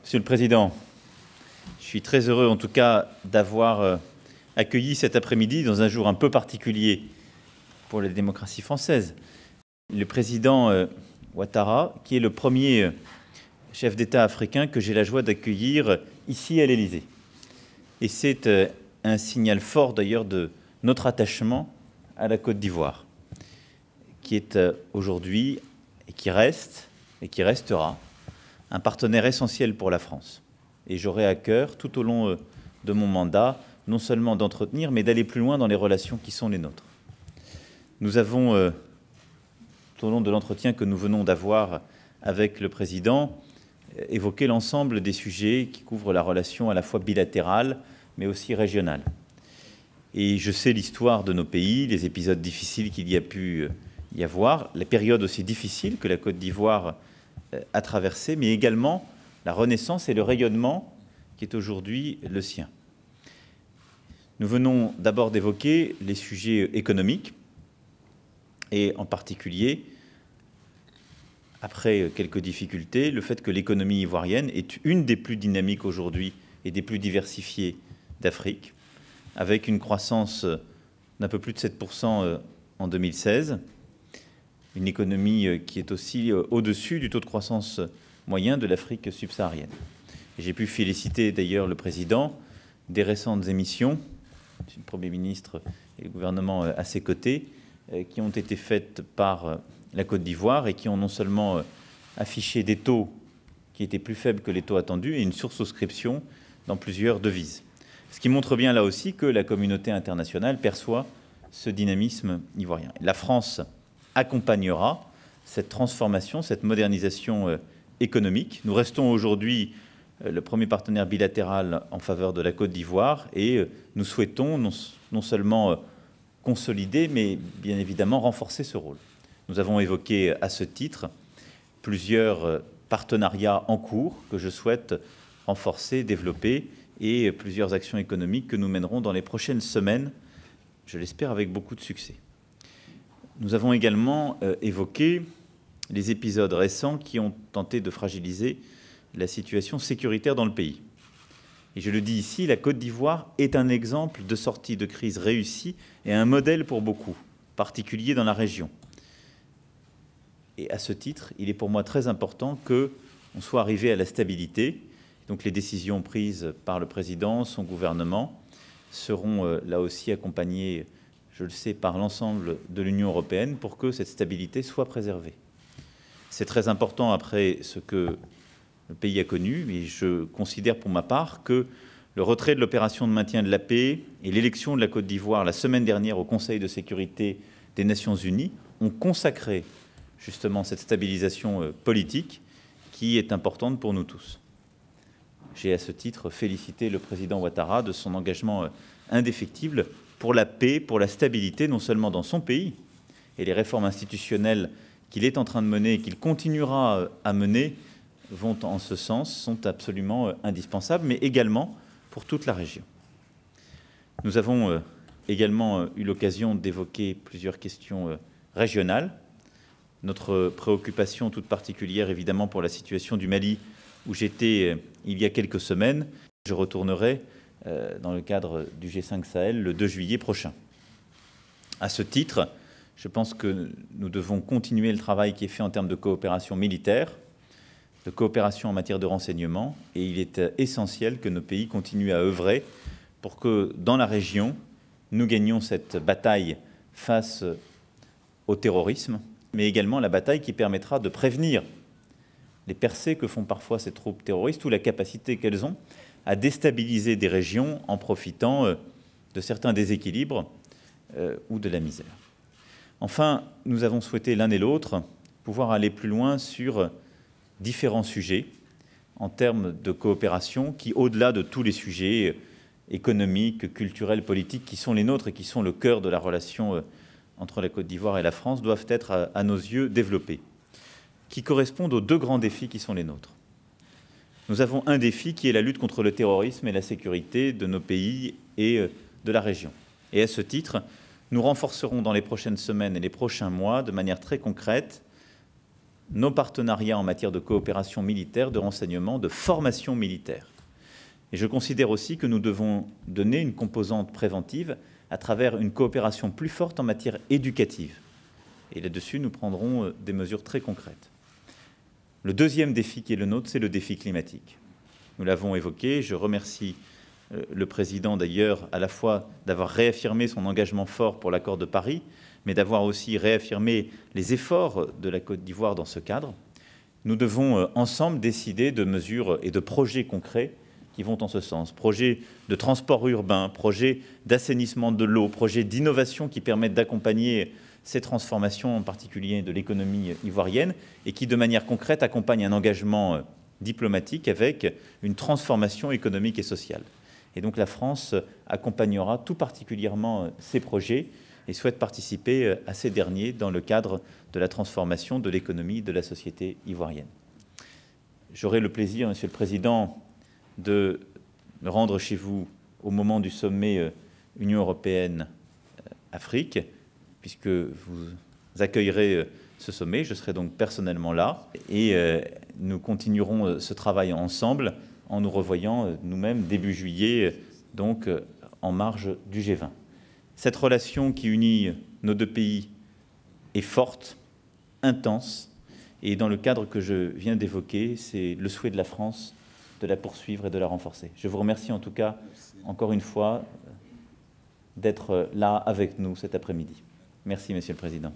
Monsieur le Président, je suis très heureux en tout cas d'avoir accueilli cet après-midi, dans un jour un peu particulier pour la démocratie française, le président Ouattara, qui est le premier chef d'État africain que j'ai la joie d'accueillir ici à l'Élysée. Et c'est un signal fort d'ailleurs de notre attachement à la Côte d'Ivoire, qui est aujourd'hui et qui reste et qui restera un partenaire essentiel pour la France. Et j'aurai à cœur, tout au long de mon mandat, non seulement d'entretenir, mais d'aller plus loin dans les relations qui sont les nôtres. Nous avons, tout au long de l'entretien que nous venons d'avoir avec le Président, évoqué l'ensemble des sujets qui couvrent la relation à la fois bilatérale, mais aussi régionale. Et je sais l'histoire de nos pays, les épisodes difficiles qu'il y a pu y avoir, les périodes aussi difficiles que la Côte d'Ivoire a traversé, mais également la renaissance et le rayonnement qui est aujourd'hui le sien. Nous venons d'abord d'évoquer les sujets économiques et en particulier, après quelques difficultés, le fait que l'économie ivoirienne est une des plus dynamiques aujourd'hui et des plus diversifiées d'Afrique, avec une croissance d'un peu plus de 7% en 2016, une économie qui est aussi au-dessus du taux de croissance moyen de l'Afrique subsaharienne. J'ai pu féliciter d'ailleurs le Président des récentes émissions, le Premier ministre et le gouvernement à ses côtés, qui ont été faites par la Côte d'Ivoire et qui ont non seulement affiché des taux qui étaient plus faibles que les taux attendus et une sursouscription dans plusieurs devises. Ce qui montre bien là aussi que la communauté internationale perçoit ce dynamisme ivoirien. La France accompagnera cette transformation, cette modernisation économique. Nous restons aujourd'hui le premier partenaire bilatéral en faveur de la Côte d'Ivoire et nous souhaitons non seulement consolider, mais bien évidemment renforcer ce rôle. Nous avons évoqué à ce titre plusieurs partenariats en cours que je souhaite renforcer, développer et plusieurs actions économiques que nous mènerons dans les prochaines semaines, je l'espère avec beaucoup de succès. Nous avons également évoqué les épisodes récents qui ont tenté de fragiliser la situation sécuritaire dans le pays. Et je le dis ici, la Côte d'Ivoire est un exemple de sortie de crise réussie et un modèle pour beaucoup, particulier dans la région. Et à ce titre, il est pour moi très important qu'on soit arrivé à la stabilité. Donc les décisions prises par le Président, son gouvernement, seront là aussi accompagnées, je le sais, par l'ensemble de l'Union européenne pour que cette stabilité soit préservée. C'est très important après ce que le pays a connu, et je considère pour ma part que le retrait de l'opération de maintien de la paix et l'élection de la Côte d'Ivoire la semaine dernière au Conseil de sécurité des Nations Unies ont consacré justement cette stabilisation politique qui est importante pour nous tous. J'ai à ce titre félicité le président Ouattara de son engagement indéfectible pour la paix, pour la stabilité, non seulement dans son pays, et les réformes institutionnelles qu'il est en train de mener et qu'il continuera à mener vont en ce sens, sont absolument indispensables, mais également pour toute la région. Nous avons également eu l'occasion d'évoquer plusieurs questions régionales. Notre préoccupation toute particulière, évidemment, pour la situation du Mali, où j'étais il y a quelques semaines. Je retournerai dans le cadre du G5 Sahel le 2 juillet prochain. À ce titre, je pense que nous devons continuer le travail qui est fait en termes de coopération militaire, de coopération en matière de renseignement, et il est essentiel que nos pays continuent à œuvrer pour que, dans la région, nous gagnions cette bataille face au terrorisme, mais également la bataille qui permettra de prévenir les percées que font parfois ces troupes terroristes ou la capacité qu'elles ont à déstabiliser des régions en profitant de certains déséquilibres ou de la misère. Enfin, nous avons souhaité l'un et l'autre pouvoir aller plus loin sur différents sujets en termes de coopération qui, au-delà de tous les sujets économiques, culturels, politiques qui sont les nôtres et qui sont le cœur de la relation entre la Côte d'Ivoire et la France, doivent être à nos yeux développés, qui correspondent aux deux grands défis qui sont les nôtres. Nous avons un défi qui est la lutte contre le terrorisme et la sécurité de nos pays et de la région. Et à ce titre, nous renforcerons dans les prochaines semaines et les prochains mois, de manière très concrète, nos partenariats en matière de coopération militaire, de renseignement, de formation militaire. Et je considère aussi que nous devons donner une composante préventive à travers une coopération plus forte en matière éducative. Et là-dessus, nous prendrons des mesures très concrètes. Le deuxième défi qui est le nôtre, c'est le défi climatique. Nous l'avons évoqué, je remercie le président d'ailleurs à la fois d'avoir réaffirmé son engagement fort pour l'accord de Paris, mais d'avoir aussi réaffirmé les efforts de la Côte d'Ivoire dans ce cadre. Nous devons ensemble décider de mesures et de projets concrets qui vont en ce sens. Projets de transport urbain, projets d'assainissement de l'eau, projets d'innovation qui permettent d'accompagner ces transformations, en particulier de l'économie ivoirienne, et qui, de manière concrète, accompagnent un engagement diplomatique avec une transformation économique et sociale. Et donc la France accompagnera tout particulièrement ces projets et souhaite participer à ces derniers dans le cadre de la transformation de l'économie de la société ivoirienne. J'aurai le plaisir, Monsieur le Président, de me rendre chez vous au moment du sommet Union européenne-Afrique, puisque vous accueillerez ce sommet. Je serai donc personnellement là et nous continuerons ce travail ensemble en nous revoyant nous-mêmes début juillet, donc en marge du G20. Cette relation qui unit nos deux pays est forte, intense, et dans le cadre que je viens d'évoquer, c'est le souhait de la France de la poursuivre et de la renforcer. Je vous remercie en tout cas, encore une fois, d'être là avec nous cet après-midi. Merci, Monsieur le Président.